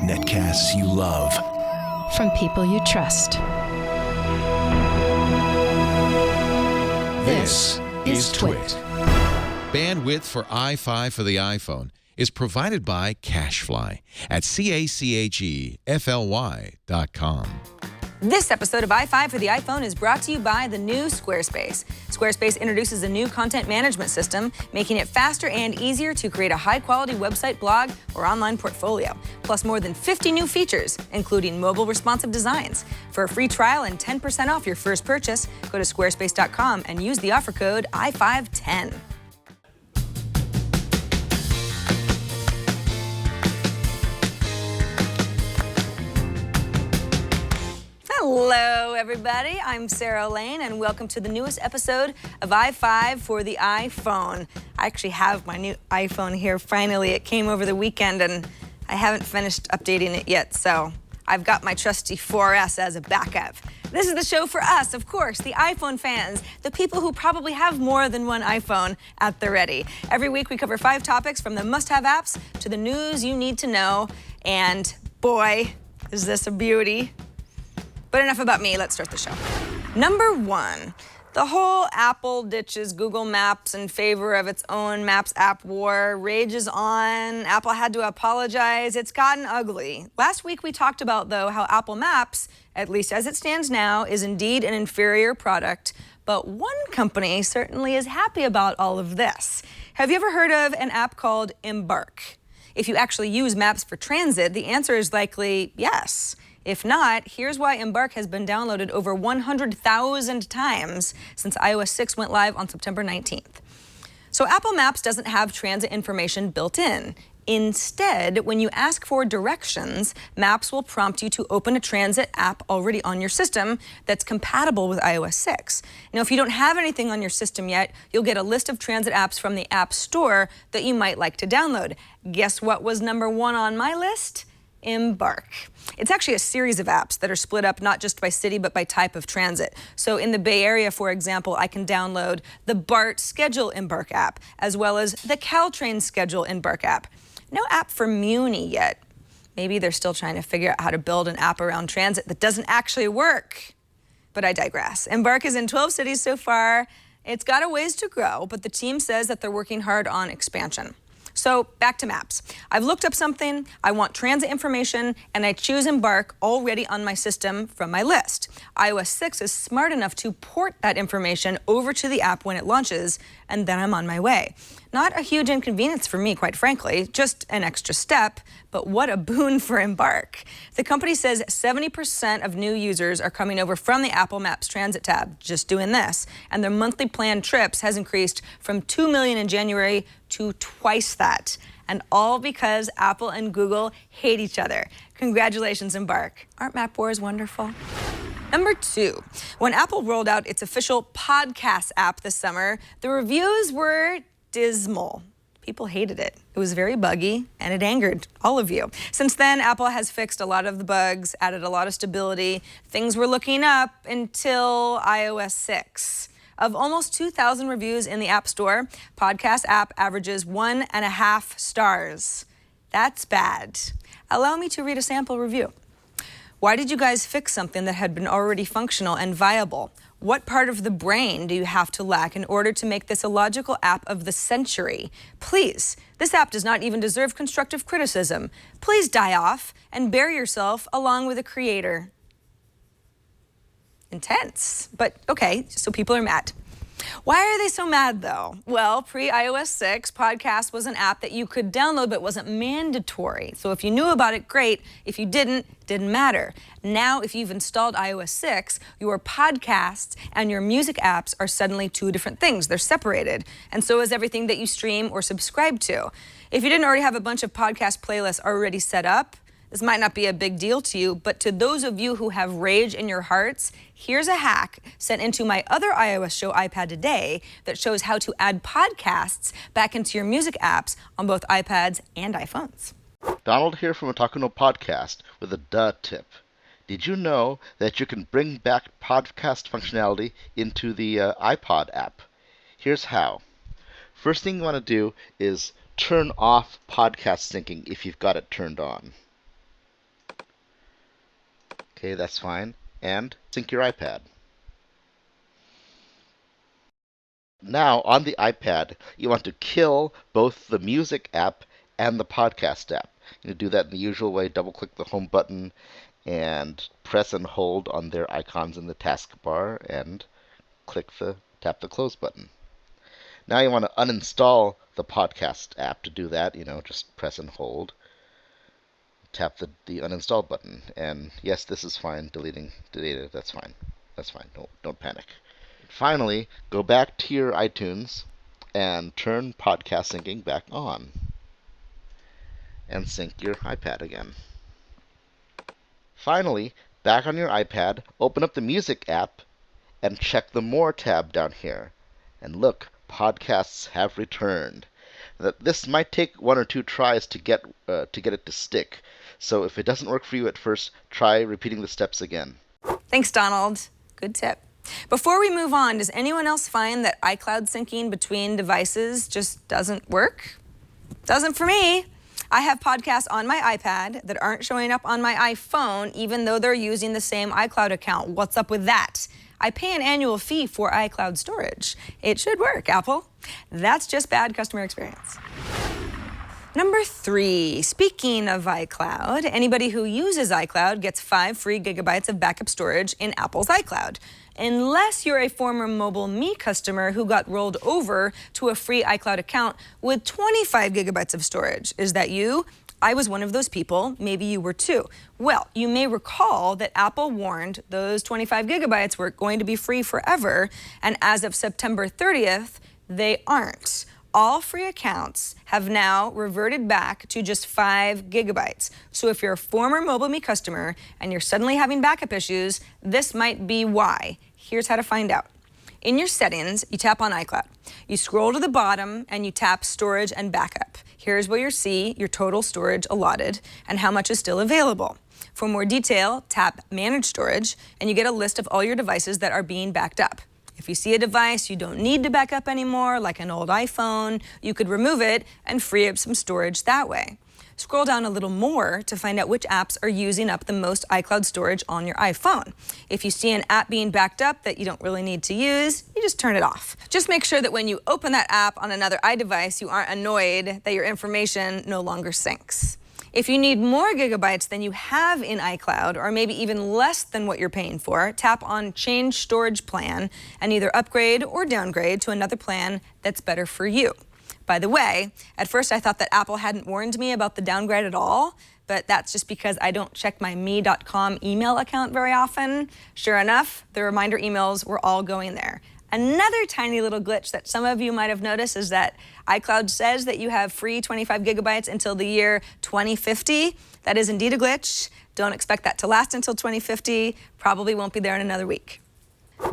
Netcasts you love. From people you trust. This is TWiT. Bandwidth for iFive for the iPhone is provided by CacheFly at CACHEFLY.com. This episode of iFive for the iPhone is brought to you by the new Squarespace. Squarespace introduces a new content management system, making it faster and easier to create a high-quality website, blog, or online portfolio. Plus more than 50 new features, including mobile responsive designs. For a free trial and 10% off your first purchase, go to squarespace.com and use the offer code iFive10. Hello, everybody. I'm Sarah Lane, and welcome to the newest episode of iFive for the iPhone. I actually have my new iPhone here. Finally, it came over the weekend, and I haven't finished updating it yet, so I've got my trusty 4S as a backup. This is the show for us, of course, the iPhone fans, the people who probably have more than one iPhone at the ready. Every week, we cover 5 topics from the must-have apps to the news you need to know, and boy, is this a beauty. But enough about me, let's start the show. Number 1, the whole Apple ditches Google Maps in favor of its own Maps app war rages on. Apple had to apologize. It's gotten ugly. Last week we talked about, though, how Apple Maps, at least as it stands now, is indeed an inferior product. But one company certainly is happy about all of this. Have you ever heard of an app called Embark? If you actually use Maps for transit, the answer is likely yes. If not, here's why Embark has been downloaded over 100,000 times since iOS 6 went live on September 19th. So Apple Maps doesn't have transit information built in. Instead, when you ask for directions, Maps will prompt you to open a transit app already on your system that's compatible with iOS 6. Now, if you don't have anything on your system yet, you'll get a list of transit apps from the App Store that you might like to download. Guess what was number 1 on my list? Embark. It's actually a series of apps that are split up not just by city but by type of transit. So in the Bay Area, for example, I can download the BART Schedule Embark app as well as the Caltrain Schedule Embark app. No app for Muni yet. Maybe they're still trying to figure out how to build an app around transit that doesn't actually work. But I digress. Embark is in 12 cities so far. It's got a ways to grow, but the team says that they're working hard on expansion. So back to Maps. I've looked up something, I want transit information, and I choose Embark already on my system from my list. iOS 6 is smart enough to port that information over to the app when it launches, and then I'm on my way. Not a huge inconvenience for me, quite frankly, just an extra step, but what a boon for Embark. The company says 70% of new users are coming over from the Apple Maps Transit tab, just doing this, and their monthly planned trips has increased from 2 million in January to twice that, and all because Apple and Google hate each other. Congratulations, Embark. Aren't Map Wars wonderful? Number 2, when Apple rolled out its official podcast app this summer, the reviews were dismal. People hated it. It was very buggy, and it angered all of you. Since then, Apple has fixed a lot of the bugs, added a lot of stability. Things were looking up until iOS 6. Of almost 2,000 reviews in the App Store, Podcast app averages 1.5 stars. That's bad. Allow me to read a sample review. Why did you guys fix something that had been already functional and viable? What part of the brain do you have to lack in order to make this a logical app of the century? Please, this app does not even deserve constructive criticism. Please die off and bury yourself along with the creator. Intense, but okay, so people are mad. Why are they so mad, though? Well, pre-iOS 6, Podcast was an app that you could download but wasn't mandatory. So if you knew about it, great. If you didn't matter. Now, if you've installed iOS 6, your podcasts and your music apps are suddenly 2 different things. They're separated. And so is everything that you stream or subscribe to. If you didn't already have a bunch of podcast playlists already set up, this might not be a big deal to you, but to those of you who have rage in your hearts, here's a hack sent into my other iOS show, iPad Today, that shows how to add podcasts back into your music apps on both iPads and iPhones. Donald here from Otaku no Podcast with a duh tip. Did you know that you can bring back podcast functionality into the iPod app? Here's how. First thing you want to do is turn off podcast syncing if you've got it turned on. Okay, that's fine. And sync your iPad. Now, on the iPad, you want to kill both the music app and the podcast app. You do that in the usual way. Double-click the home button and press and hold on their icons in the taskbar and tap the close button. Now you want to uninstall the podcast app. To do that, just press and hold. Tap the uninstall button. And yes, this is fine. Delete it. That's fine. That's fine. Don't panic. Finally, go back to your iTunes and turn podcast syncing back on. And sync your iPad again. Finally, back on your iPad, open up the Music app and check the More tab down here. And look, podcasts have returned. This might take 1 or 2 tries to get it to stick. So if it doesn't work for you at first, try repeating the steps again. Thanks, Donald. Good tip. Before we move on, does anyone else find that iCloud syncing between devices just doesn't work? Doesn't for me. I have podcasts on my iPad that aren't showing up on my iPhone, even though they're using the same iCloud account. What's up with that? I pay an annual fee for iCloud storage. It should work, Apple. That's just bad customer experience. Number 3, speaking of iCloud, anybody who uses iCloud gets 5 free gigabytes of backup storage in Apple's iCloud. Unless you're a former Mobile Me customer who got rolled over to a free iCloud account with 25 gigabytes of storage. Is that you? I was one of those people. Maybe you were too. Well, you may recall that Apple warned those 25 gigabytes were going to be free forever, and as of September 30th, they aren't. All free accounts have now reverted back to just 5 gigabytes. So if you're a former Mobile Me customer and you're suddenly having backup issues, this might be why. Here's how to find out. In your settings, you tap on iCloud. You scroll to the bottom and you tap Storage and Backup. Here's where you see your total storage allotted and how much is still available. For more detail, tap Manage Storage and you get a list of all your devices that are being backed up. If you see a device you don't need to back up anymore, like an old iPhone, you could remove it and free up some storage that way. Scroll down a little more to find out which apps are using up the most iCloud storage on your iPhone. If you see an app being backed up that you don't really need to use, you just turn it off. Just make sure that when you open that app on another iDevice, you aren't annoyed that your information no longer syncs. If you need more gigabytes than you have in iCloud, or maybe even less than what you're paying for, tap on Change Storage Plan and either upgrade or downgrade to another plan that's better for you. By the way, at first I thought that Apple hadn't warned me about the downgrade at all, but that's just because I don't check my me.com email account very often. Sure enough, the reminder emails were all going there. Another tiny little glitch that some of you might have noticed is that iCloud says that you have free 25 gigabytes until the year 2050. That is indeed a glitch. Don't expect that to last until 2050. Probably won't be there in another week.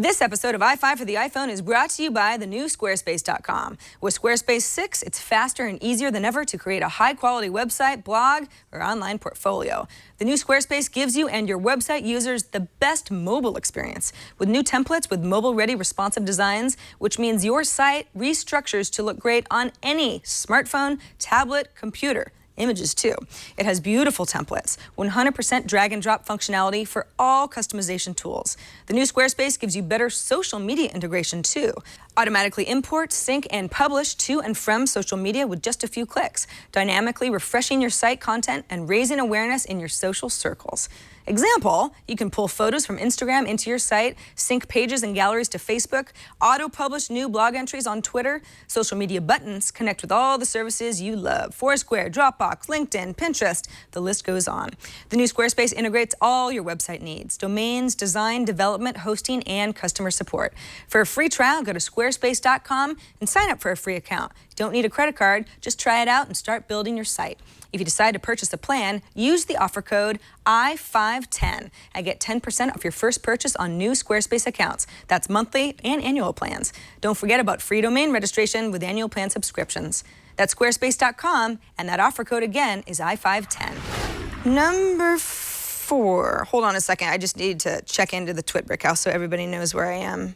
This episode of iFive for the iPhone is brought to you by the new Squarespace.com. With Squarespace 6, it's faster and easier than ever to create a high-quality website, blog, or online portfolio. The new Squarespace gives you and your website users the best mobile experience with new templates with mobile-ready responsive designs, which means your site restructures to look great on any smartphone, tablet, computer. Images too. It has beautiful templates, 100% drag and drop functionality for all customization tools. The new Squarespace gives you better social media integration too. Automatically import, sync, and publish to and from social media with just a few clicks, dynamically refreshing your site content and raising awareness in your social circles. Example, you can pull photos from Instagram into your site, sync pages and galleries to Facebook, auto-publish new blog entries on Twitter, social media buttons connect with all the services you love, Foursquare, Dropbox, LinkedIn, Pinterest, the list goes on. The new Squarespace integrates all your website needs, domains, design, development, hosting, and customer support. For a free trial, go to squarespace.com and sign up for a free account. You don't need a credit card, just try it out and start building your site. If you decide to purchase a plan, use the offer code iFive10 and get 10% off your first purchase on new Squarespace accounts. That's monthly and annual plans. Don't forget about free domain registration with annual plan subscriptions. That's squarespace.com, and that offer code again is iFive10. Number 4. Hold on a second. I just need to check into the TWiT brickhouse so everybody knows where I am.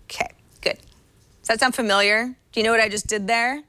Okay, good. Does that sound familiar? Do you know what I just did there?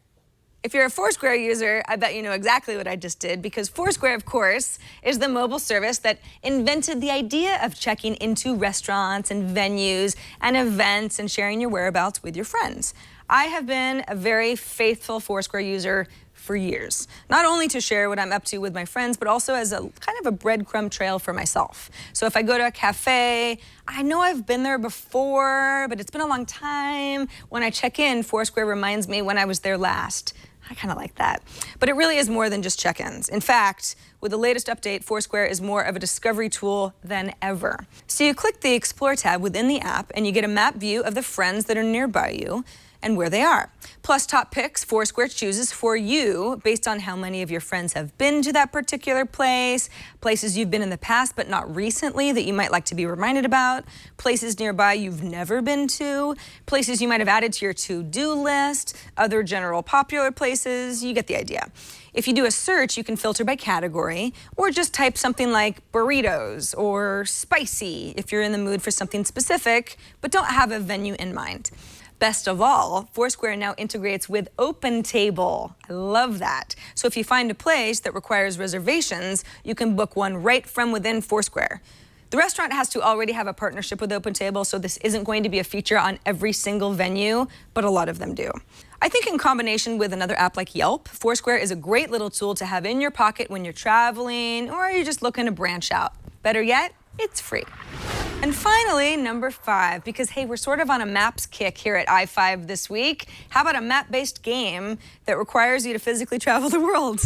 If you're a Foursquare user, I bet you know exactly what I just did, because Foursquare, of course, is the mobile service that invented the idea of checking into restaurants and venues and events and sharing your whereabouts with your friends. I have been a very faithful Foursquare user for years, not only to share what I'm up to with my friends, but also as a kind of a breadcrumb trail for myself. So if I go to a cafe, I know I've been there before, but it's been a long time. When I check in, Foursquare reminds me when I was there last. I kind of like that. But it really is more than just check-ins. In fact, with the latest update, Foursquare is more of a discovery tool than ever. So you click the Explore tab within the app, and you get a map view of the friends that are nearby you and where they are. Plus top picks Foursquare chooses for you based on how many of your friends have been to that particular place, places you've been in the past but not recently that you might like to be reminded about, places nearby you've never been to, places you might have added to your to-do list, other general popular places. You get the idea. If you do a search, you can filter by category, or just type something like burritos or spicy if you're in the mood for something specific but don't have a venue in mind. Best of all, Foursquare now integrates with OpenTable. I love that. So if you find a place that requires reservations, you can book one right from within Foursquare. The restaurant has to already have a partnership with OpenTable, so this isn't going to be a feature on every single venue, but a lot of them do. I think in combination with another app like Yelp, Foursquare is a great little tool to have in your pocket when you're traveling or you're just looking to branch out. Better yet, it's free. And finally, number 5, because hey, we're sort of on a maps kick here at iFive this week. How about a map-based game that requires you to physically travel the world?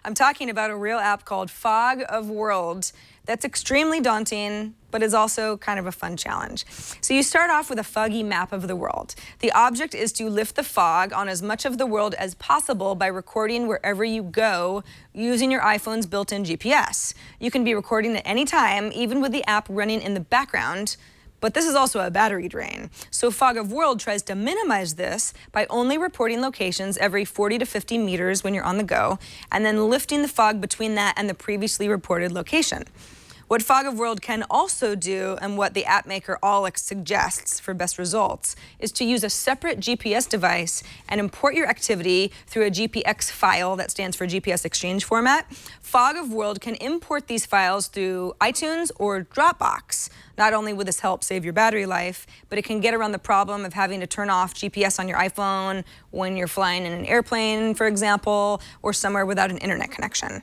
I'm talking about a real app called Fog of World that's extremely daunting, but is also kind of a fun challenge. So you start off with a foggy map of the world. The object is to lift the fog on as much of the world as possible by recording wherever you go using your iPhone's built-in GPS. You can be recording at any time, even with the app running in the background, but this is also a battery drain. So Fog of World tries to minimize this by only reporting locations every 40 to 50 meters when you're on the go, and then lifting the fog between that and the previously reported location. What Fog of World can also do, and what the app maker Alex suggests for best results, is to use a separate GPS device and import your activity through a GPX file, that stands for GPS Exchange format. Fog of World can import these files through iTunes or Dropbox. Not only will this help save your battery life, but it can get around the problem of having to turn off GPS on your iPhone when you're flying in an airplane, for example, or somewhere without an internet connection.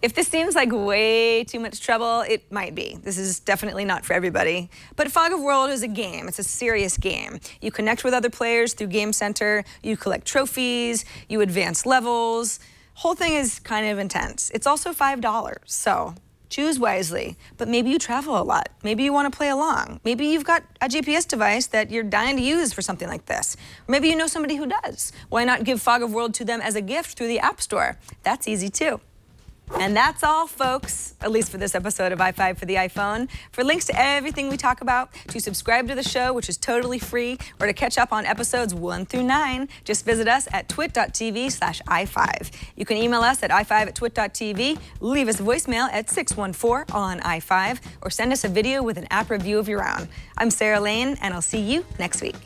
If this seems like way too much trouble, it might be. This is definitely not for everybody. But Fog of World is a game. It's a serious game. You connect with other players through Game Center, you collect trophies, you advance levels. Whole thing is kind of intense. It's also $5, so choose wisely. But maybe you travel a lot. Maybe you want to play along. Maybe you've got a GPS device that you're dying to use for something like this. Maybe you know somebody who does. Why not give Fog of World to them as a gift through the App Store? That's easy too. And that's all, folks, at least for this episode of iFive for the iPhone. For links to everything we talk about, to subscribe to the show, which is totally free, or to catch up on episodes 1 through 9, just visit us at twit.tv/iFive. You can email us at iFive@twit.tv, leave us a voicemail at 614 on iFive, or send us a video with an app review of your own. I'm Sarah Lane, and I'll see you next week.